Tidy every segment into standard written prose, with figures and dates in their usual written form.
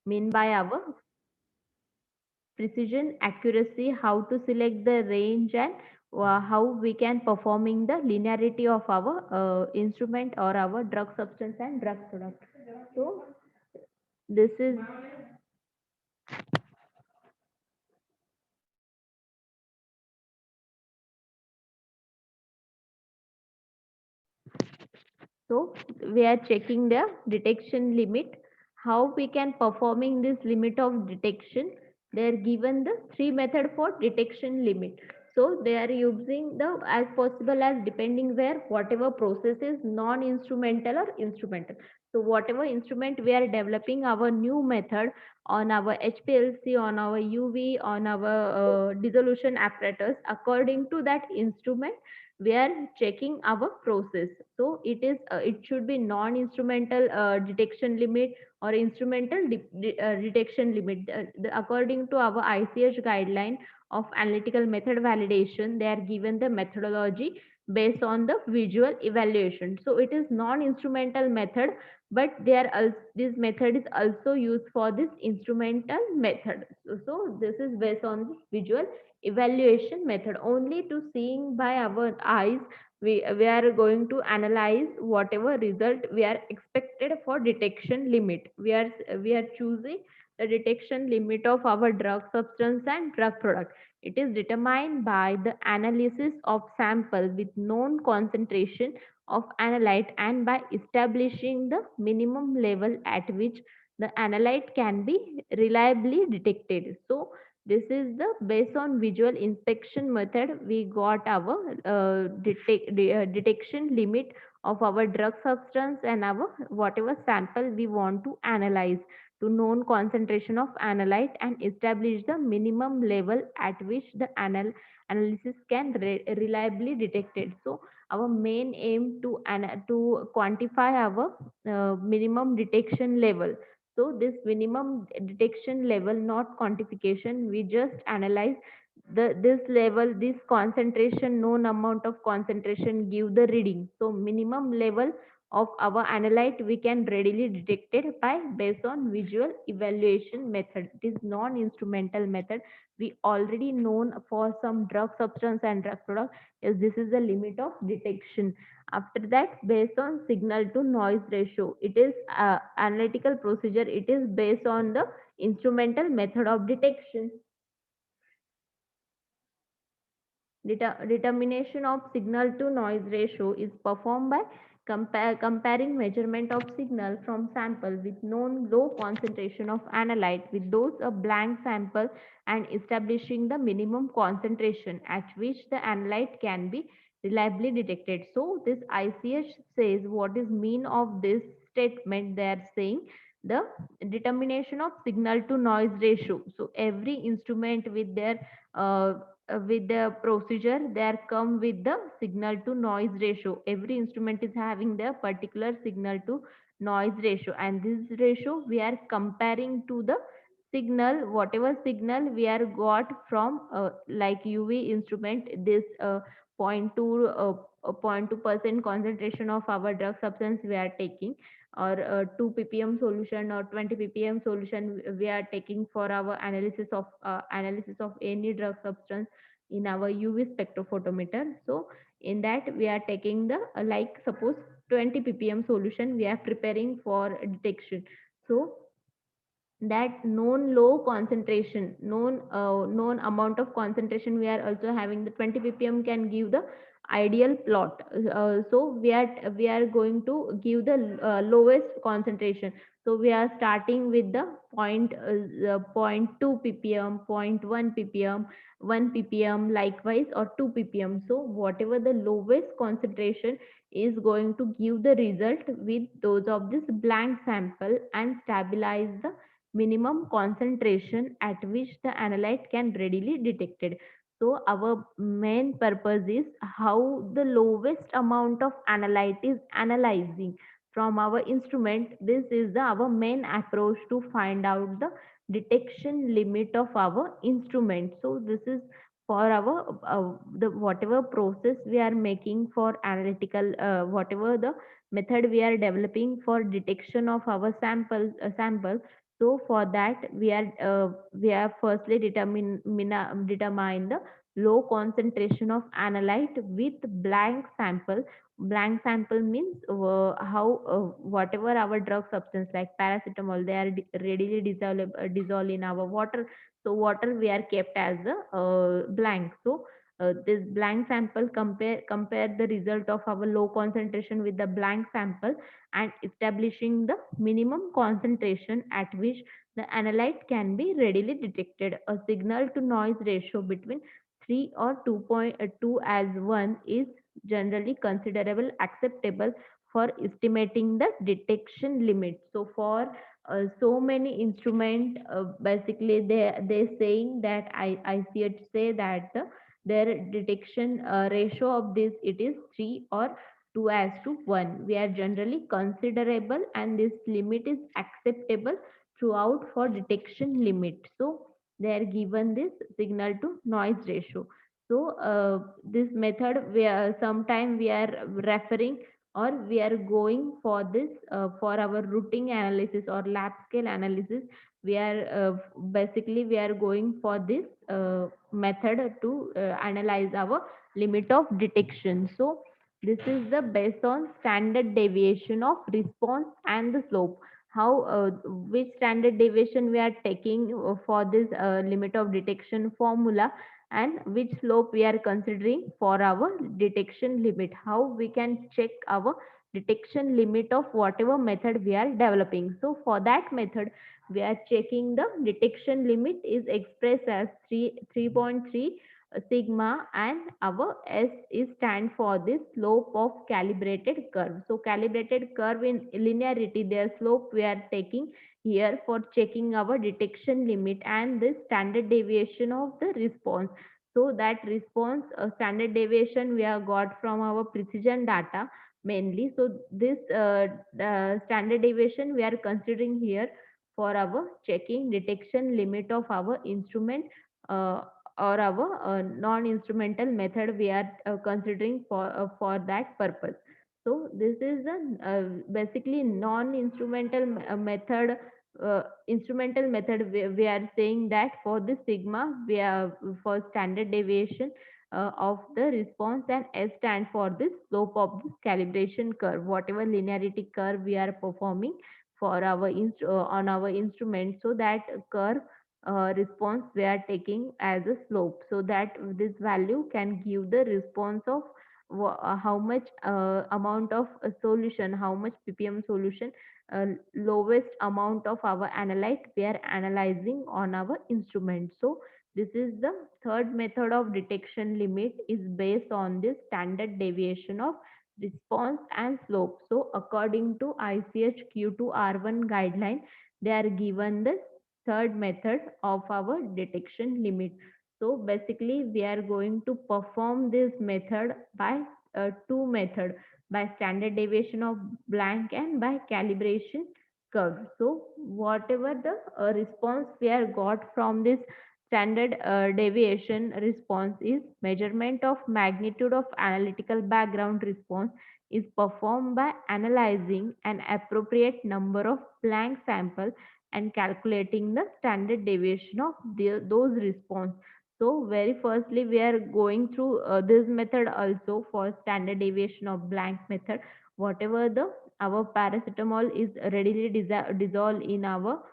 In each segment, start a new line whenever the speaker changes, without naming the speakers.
mean by our precision, accuracy, how to select the range, and how we can performing the linearity of our instrument or our drug substance and drug product. So this is so we are checking the detection limit. How we can performing this limit of detection? They are given the three method for detection limit. So they are using the as possible as depending where whatever process is non-instrumental or instrumental. So whatever instrument we are developing our new method on our HPLC, on our UV, on our dissolution apparatus, according to that instrument we are checking our process. So it should be non instrumental detection limit or instrumental detection limit. According to our ICH guideline of analytical method validation, they are given the methodology based on the visual evaluation. So it is non instrumental method, but this method is also used for this instrumental method. So this is based on this visual evaluation method. Only to seeing by our eyes we are going to analyze whatever result we are expected for detection limit. We are choosing the detection limit of our drug substance and drug product. It is determined by the analysis of sample with known concentration of analyte and by establishing the minimum level at which the analyte can be reliably detected. So this is the based on visual inspection method we got our detection limit of our drug substance and our whatever sample we want to analyze to known concentration of analyte and establish the minimum level at which the analysis can reliably detected. So our main aim to quantify our minimum detection level. So this minimum detection level, not quantification, we just analyze this level, this concentration, known amount of concentration give the reading. So minimum level of our analyte we can readily detect it by based on visual evaluation method. It is non-instrumental method. We already known for some drug substance and drug product. Yes, this is the limit of detection. After that, based on signal to noise ratio, it is analytical procedure. It is based on the instrumental method of detection. Determination of signal to noise ratio is performed by comparing measurement of signal from sample with known low concentration of analyte with those of blank sample and establishing the minimum concentration at which the analyte can be reliably detected. So this ICH says what is mean of this statement. They are saying the determination of signal to noise ratio. So every instrument with the procedure there come with the signal to noise ratio. Every instrument is having the particular signal to noise ratio, and this ratio we are comparing to the signal, whatever signal we are got from like UV instrument. This 0.2% concentration of our drug substance we are taking, or 2 ppm solution or 20 ppm solution we are taking for our analysis of any drug substance in our UV spectrophotometer. So in that we are taking the like suppose 20 ppm solution we are preparing for detection. So that known low concentration, known amount of concentration we are also having, the 20 ppm can give the ideal plot. So we are going to give the lowest concentration. So we are starting with the point 2 ppm, point 1 ppm, 1 ppm likewise, or 2 ppm. So whatever the lowest concentration is going to give the result with those of this blank sample and stabilize the minimum concentration at which the analyte can readily detected. So our main purpose is how the lowest amount of analyte is analyzing from our instrument. This is our main approach to find out the detection limit of our instrument. So this is for our the whatever process we are making for analytical, whatever the method we are developing for detection of our sample. So for that, we are firstly determine the low concentration of analyte with blank sample. Blank sample means how whatever our drug substance like paracetamol, they are readily dissolve in our water. So water we are kept as a blank. So this blank sample, compare the result of our low concentration with the blank sample, and establishing the minimum concentration at which the analyte can be readily detected. A signal to noise ratio between 3 or 2.2 as 1 is generally considerable acceptable for estimating the detection limit. So for so many instrument, basically they saying that I see it say that their detection ratio of this, it is 3 or 2 as to 1. We are generally considerable, and this limit is acceptable throughout for detection limit. So they are given this signal to noise ratio. So this method, we are sometime we are referring, or we are going for this for our routing analysis or lab scale analysis. We are basically we are going for this method to analyze our limit of detection. So this is the based on standard deviation of response and the slope. How which standard deviation we are taking for this limit of detection formula, and which slope we are considering for our detection limit. How we can check our detection limit of whatever method we are developing. So for that method, we are checking the detection limit is expressed as 3.3 sigma, and our S is stand for this slope of calibrated curve. So calibrated curve in linearity, their slope we are taking here for checking our detection limit, and this standard deviation of the response. So that response standard deviation we have got from our precision data mainly. So this standard deviation we are considering here for our checking detection limit of our instrument, uh, or our non-instrumental method we are considering for that purpose. So this is a basically non-instrumental method. Instrumental method, we are saying that for the sigma we are for standard deviation of the response, and S stand for the slope of this calibration curve, whatever linearity curve we are performing for our on our instrument. So that curve response we are taking as a slope, so that this value can give the response of how much amount of solution, how much ppm solution, uh, lowest amount of our analyte we are analyzing on our instrument. So this is the third method of detection limit, is based on this standard deviation of response and slope. So according to ICH Q2R1 guideline, they are given the third method of our detection limit. So basically we are going to perform this method by two method, by standard deviation of blank and by calibration curve. So whatever the response we are got from this standard deviation response, is measurement of magnitude of analytical background response is performed by analyzing an appropriate number of blank samples and calculating the standard deviation of those response. So very firstly we are going through this method also for standard deviation of blank method. Whatever the our paracetamol is readily dissolved in our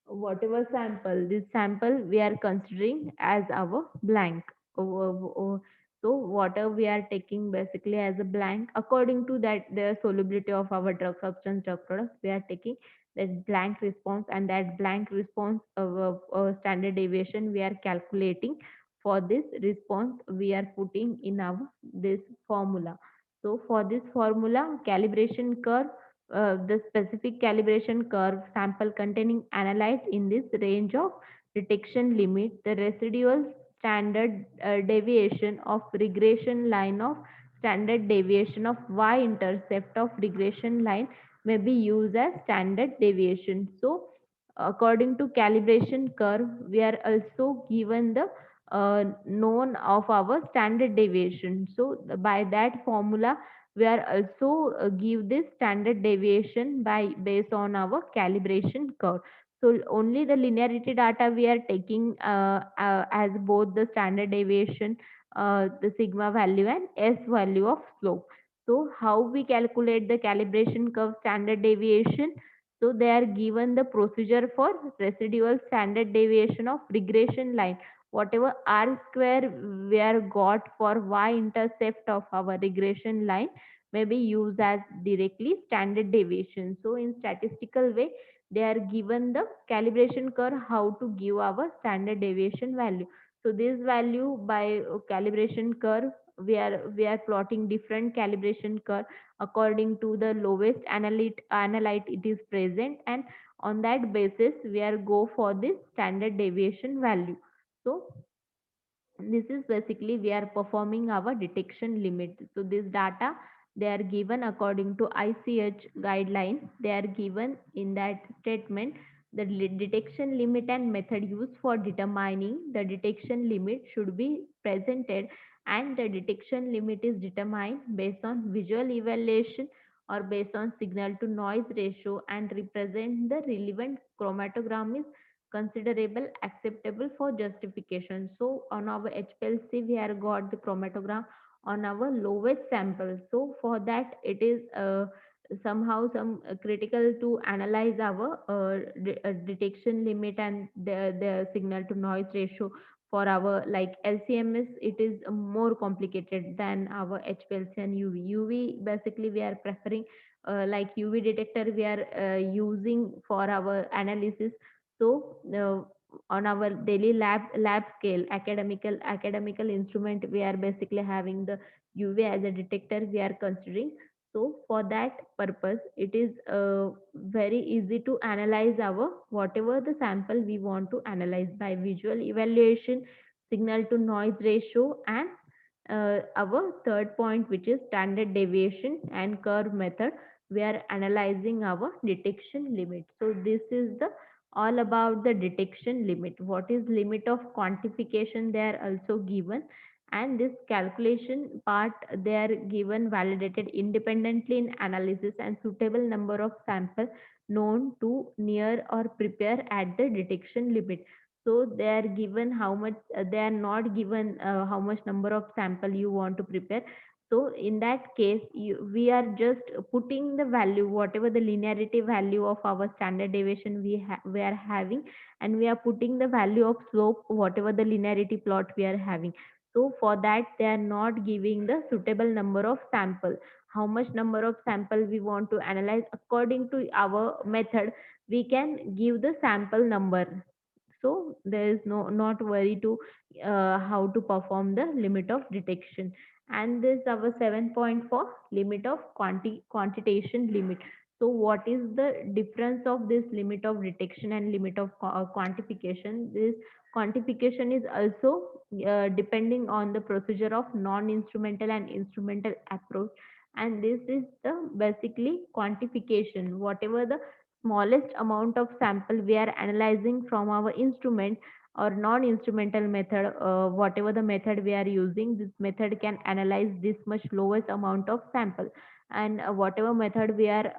whatever sample, this sample we are considering as our blank. So water we are taking basically as a blank, according to that the solubility of our drug substance drug products, we are taking that blank response, and that blank response of standard deviation we are calculating. For this response we are putting in our this formula. So for this formula calibration curve, the specific calibration curve sample containing analyte in this range of detection limit, the residual standard deviation of regression line of standard deviation of y-intercept of regression line may be used as standard deviation. So according to calibration curve, we are also given the known of our standard deviation. So by that formula we are also give this standard deviation by based on our calibration curve. So only the linearity data we are taking as both the standard deviation, the sigma value and S value of slope. So how we calculate the calibration curve standard deviation? So they are given the procedure for residual standard deviation of regression line. Whatever R square we are got for Y intercept of our regression line may be used as directly standard deviation. So in statistical way, they are given the calibration curve how to give our standard deviation value. So this value by calibration curve, we are plotting different calibration curve according to the lowest analyte it is present, and on that basis we are go for this standard deviation value. So this is basically we are performing our detection limit. So this data they are given according to ICH guidelines. They are given in that statement. The detection limit and method used for determining the detection limit should be presented, and the detection limit is determined based on visual evaluation or based on signal to noise ratio and represent the relevant chromatogram is considerable acceptable for justification. So on our HPLC we have got the chromatogram on our lowest sample. So for that it is somehow some critical to analyze our detection limit and the signal to noise ratio. For our like LCMS it is more complicated than our HPLC and UV basically we are preferring like UV detector we are using for our analysis. So on our daily lab scale academical instrument we are basically having the UV as a detector we are considering. So for that purpose it is very easy to analyze our whatever the sample we want to analyze by visual evaluation, signal to noise ratio, and our third point which is standard deviation and curve method. We are analyzing our detection limit. So this is the all about the detection limit. What is limit of quantification they are also given, and this calculation part they are given validated independently in analysis and suitable number of sample known to near or prepare at the detection limit. So they are given how much they are not given how much number of sample you want to prepare. So in that case we are just putting the value whatever the linearity value of our standard deviation we are having, and we are putting the value of slope whatever the linearity plot we are having. So for that they are not giving the suitable number of sample. How much number of sample we want to analyze according to our method, we can give the sample number. So there is not worry to how to perform the limit of detection. And this our 7.4 limit of quantitation limit. So what is the difference of this limit of detection and limit of quantification? This quantification is also depending on the procedure of non-instrumental and instrumental approach, and this is the basically quantification whatever the smallest amount of sample we are analyzing from our instrument or non-instrumental method, whatever the method we are using, this method can analyze this much lowest amount of sample. And whatever method we are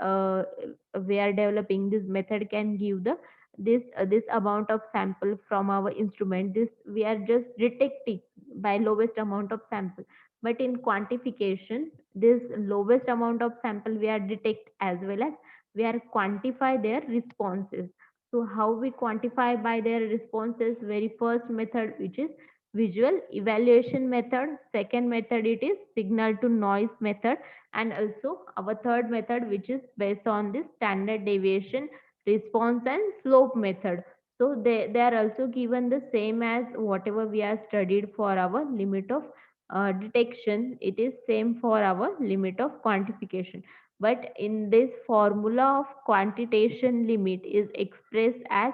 developing, this method can give the this amount of sample from our instrument. This we are just detecting by lowest amount of sample. But in quantification, this lowest amount of sample we are detect as well as we are quantify their responses. So how we quantify by their responses? Very first method which is visual evaluation method, second method it is signal to noise method, and also our third method which is based on this standard deviation response and slope method. So they are also given the same as whatever we are studied for our limit of detection. It is same for our limit of quantification, but in this formula of quantitation limit is expressed as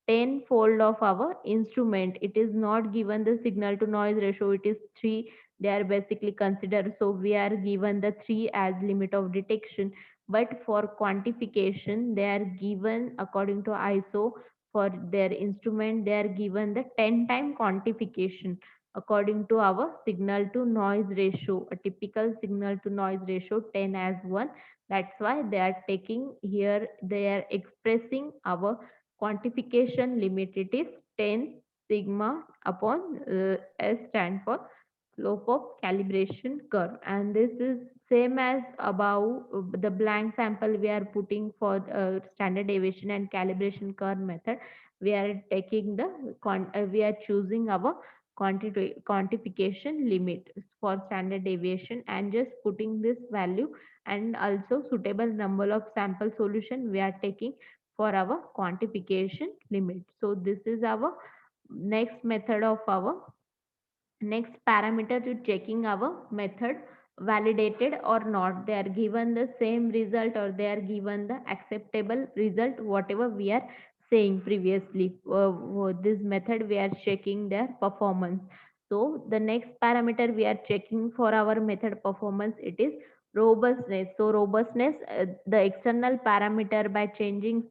10-fold of our instrument. It is not given the signal to noise ratio, it is 3 they are basically considered. So we are given the 3 as limit of detection, but for quantification they are given according to ISO. For their instrument they are given the 10 time quantification according to our signal to noise ratio, a typical signal to noise ratio 10 as 1. That's why they are taking here, they are expressing our quantification limit, it is 10 sigma upon S stand for slope of calibration curve, and this is same as above. The blank sample we are putting for standard deviation and calibration curve method, we are taking the we are choosing our quantification limit for standard deviation and just putting this value, and also suitable number of sample solution we are taking for our quantification limit. So this is our next method of our next parameter to checking our method validated or not. They are given the same result or they are given the acceptable result, whatever we are saying previously. This method we are checking their performance. So the next parameter we are checking for our method performance, it is robustness. So robustness, the external parameter, by changing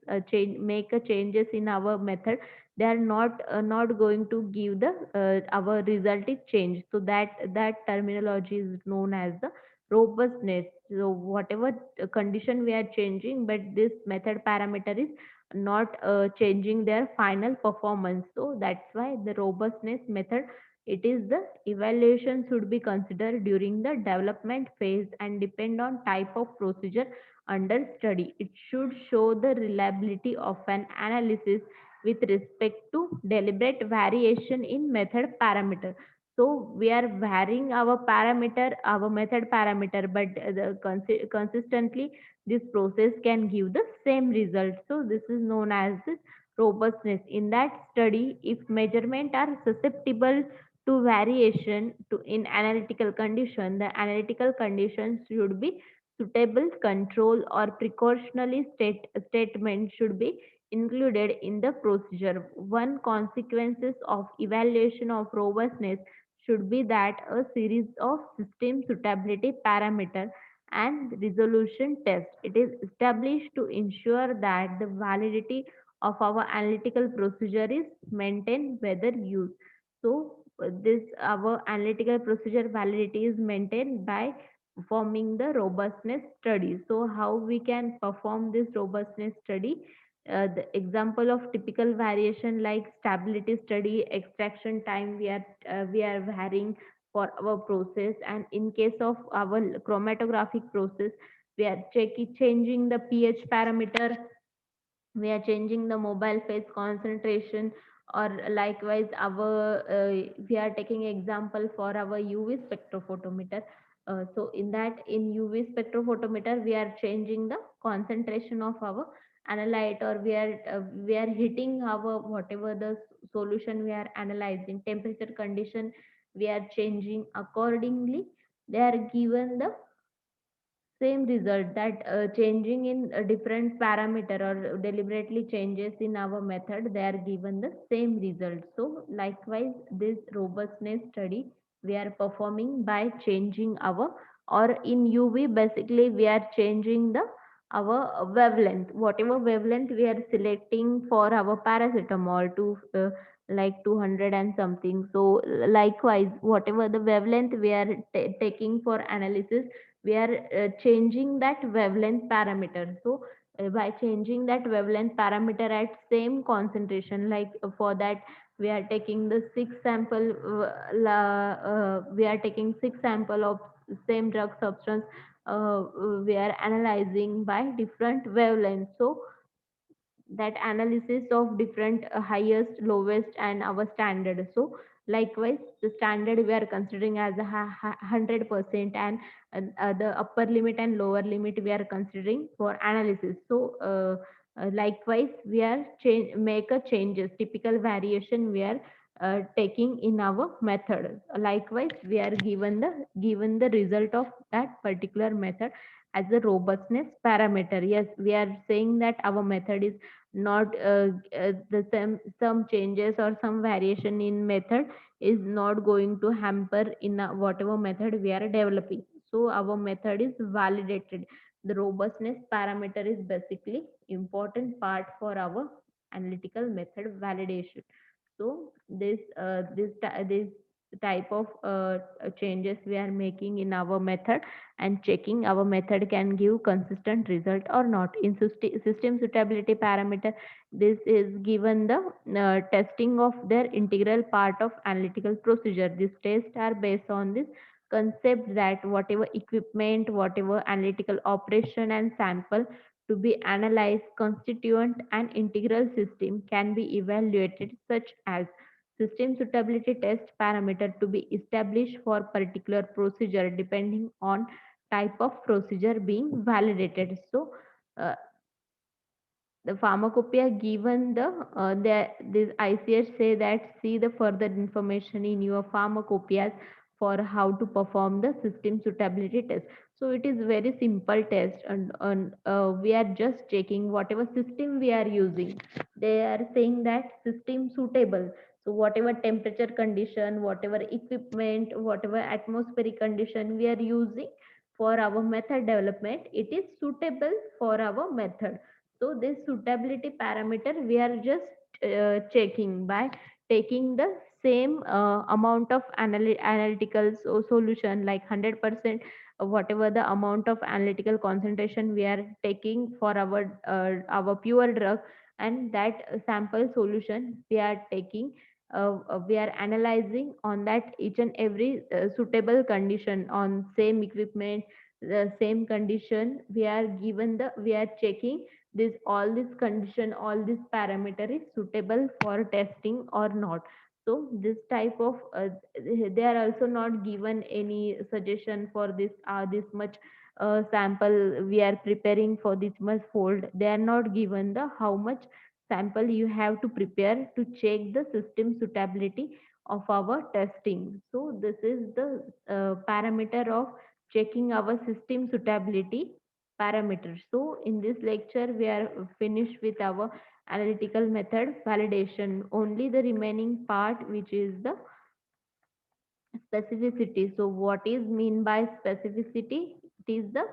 make a changes in our method, they are not going to give the our result is changed. So that terminology is known as the robustness. So whatever condition we are changing, but this method parameter is not changing their final performance, so that's why the robustness method, it is the evaluation should be considered during the development phase and depend on type of procedure under study. It should show the reliability of an analysis with respect to deliberate variation in method parameter. So we are varying our parameter, our method parameter, but consistently this process can give the same result. So this is known as this robustness. In that study, if measurement are susceptible to variation to in analytical condition, the analytical conditions should be suitable control or precautionary statement should be included in the procedure. One consequences of evaluation of robustness should be that a series of system suitability parameter and resolution test, it is established to ensure that the validity of our analytical procedure is maintained whether used. So this our analytical procedure validity is maintained by performing the robustness study. So how we can perform this robustness study? The example of typical variation like stability study, extraction time we are varying for our process, and in case of our chromatographic process, we are changing the pH parameter, we are changing the mobile phase concentration, or likewise our we are taking example for our UV spectrophotometer. So in that, in UV spectrophotometer we are changing the concentration of our analyte, or we are hitting our whatever the solution we are analyzing, temperature condition we are changing accordingly. They are given the same result, that changing in a different parameter or deliberately changes in our method, they are given the same result. So likewise this robustness study we are performing by changing our, or in UV basically we are changing the our wavelength, whatever wavelength we are selecting for our paracetamol to like 200 and something. So likewise whatever the wavelength we are taking for analysis, we are changing that wavelength parameter. So by changing that wavelength parameter at same concentration, like for that we are taking the six sample we are taking six sample of same drug substance, we are analyzing by different wavelengths. So that analysis of different highest, lowest, and our standard. So likewise the standard we are considering as a 100%, and the upper limit and lower limit we are considering for analysis. So likewise we are make a changes, typical variation we are taking in our method. Likewise we are given the result of that particular method as a robustness parameter. Yes, we are saying that our method is not the some changes or some variation in method is not going to hamper in whatever method we are developing. So our method is validated. The robustness parameter is basically important part for our analytical method validation. So this type of changes we are making in our method, and checking our method can give consistent result or not. In system suitability parameter, this is given the testing of their integral part of analytical procedure. These tests are based on this concept that whatever equipment, whatever analytical operation and sample to be analyzed constituent an integral system can be evaluated, such as system suitability test parameter to be established for particular procedure depending on type of procedure being validated. So uh, the pharmacopoeia given this ICH say that see the further information in your pharmacopoeias for how to perform the system suitability test. So it is very simple test, and we are just checking whatever system we are using. They are saying that system suitable. So whatever temperature condition, whatever equipment, whatever atmospheric condition we are using for our method development, it is suitable for our method. So this suitability parameter we are just checking by taking the same amount of analytical solution, like 100% of whatever the amount of analytical concentration we are taking for our pure drug, and that sample solution we are taking, we are analyzing on that each and every suitable condition on same equipment, the same condition we are given, the we are checking this all this condition, all this parameter is suitable for testing or not. So this type of they are also not given any suggestion for this much sample we are preparing for this much fold. They are not given the how much sample you have to prepare to check the system suitability of our testing. So this is the parameter of checking our system suitability parameters. So in this lecture, we are finished with our analytical method validation. Only the remaining part, which is the specificity. So what is mean by specificity? It is the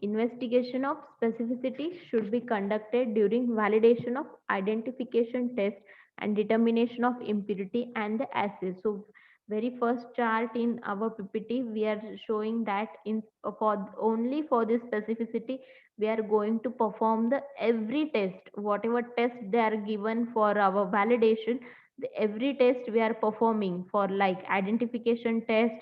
investigation of specificity should be conducted during validation of identification test and determination of impurity and the assay. So very first chart in our PPT, we are showing that in for only for this specificity, we are going to perform the every test, whatever test they are given for our validation, every test we are performing for like identification test,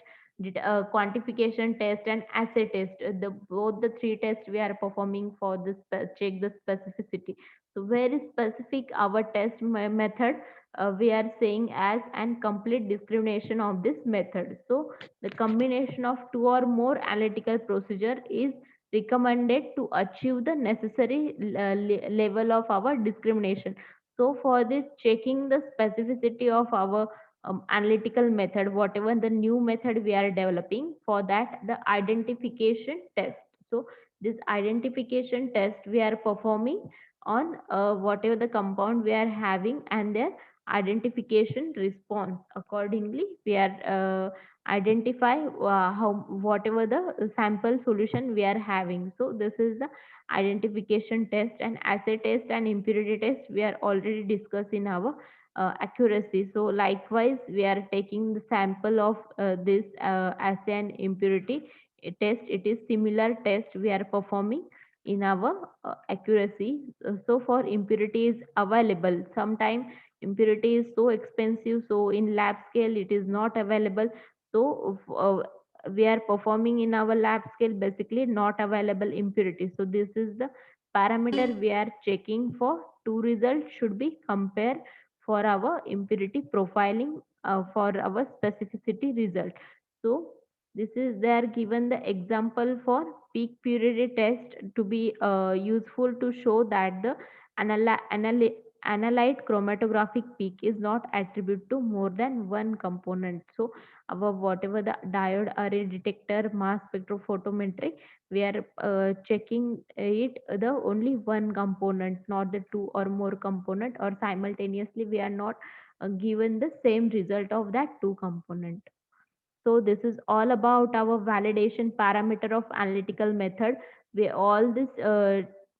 quantification test and assay test, the both the three tests we are performing for this check the specificity. So very specific our test method, we are saying as and complete discrimination of this method. So the combination of two or more analytical procedure is recommended to achieve the necessary level of our discrimination. So for this checking the specificity of our analytical method, whatever the new method we are developing, for that the identification test. So this identification test we are performing on whatever the compound we are having and their identification response. Accordingly, we are identify how whatever the sample solution we are having. So this is the identification test, and assay test and impurity test we are already discussed in our accuracy. So likewise we are taking the sample of this assay and impurity test. It is similar test we are performing in our accuracy. So for impurity is available, sometime impurity is so expensive, so in lab scale it is not available. So we are performing in our lab scale basically not available impurity. So this is the parameter we are checking for. Two results should be compared for our impurity profiling for our specificity result. So this is there given the example for peak purity test to be useful to show that the analyte chromatographic peak is not attributed to more than one component. So our whatever the diode array detector mass spectrophotometry, we are checking it the only one component, not the two or more component, or simultaneously we are not given the same result of that two component. So this is all about our validation parameter of analytical method. We all this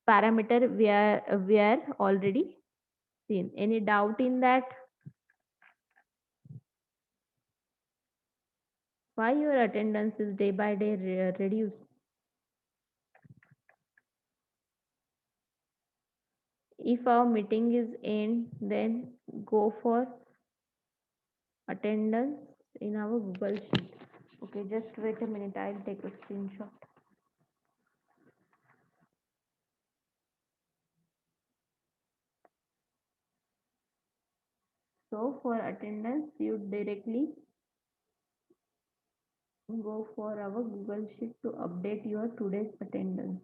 parameter we are already seen. Any doubt in that? Why your attendance is day by day reduced? If our meeting is end, then go for attendance in our Google Sheet. Okay, just wait a minute. I'll take a screenshot. So for attendance, you directly go for our Google Sheet to update your today's attendance.